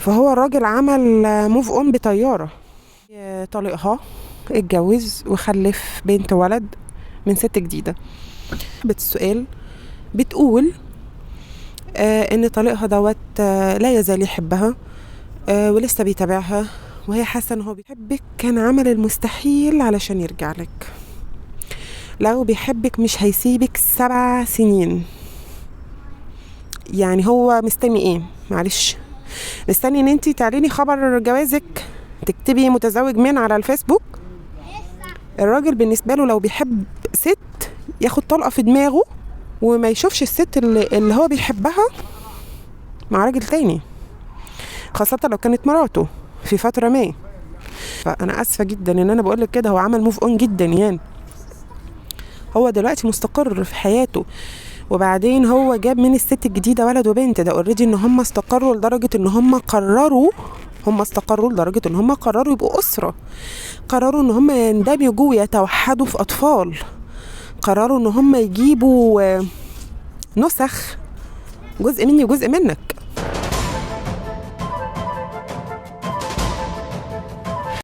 فهو الراجل عمل موف اون بطياره. طليقها اتجوز وخلف بنت ولد من ست جديده. بالسؤال بتقول ان طليقها دوت لا يزال يحبها ولسه بيتابعها، وهي حاسه ان هو بيحبك، كان عمل المستحيل علشان يرجع لك. لو بيحبك مش هيسيبك 7 سنين. يعني هو مستني ايه؟ معلش، مستني ان انتي تعلني خبر جوازك، تكتبي متزوج من على الفيسبوك؟ الراجل بالنسبه له لو بيحب ست ياخد طلقه في دماغه وما يشوفش الست اللي هو بيحبها مع راجل تاني، خاصه لو كانت مراته في فتره ما. فانا اسفه جدا ان انا بقول لك كده، هو عمل موف اون جدا. يعني هو دلوقتي مستقر في حياته، وبعدين هو جاب من الست الجديده ولد وبنت. ده اوريدي ان هم استقروا لدرجه ان هم قرروا يبقوا اسره، قرروا ان هم يندمجوا ويتوحدوا في اطفال، قرروا ان هم يجيبوا نسخ، جزء مني وجزء منك.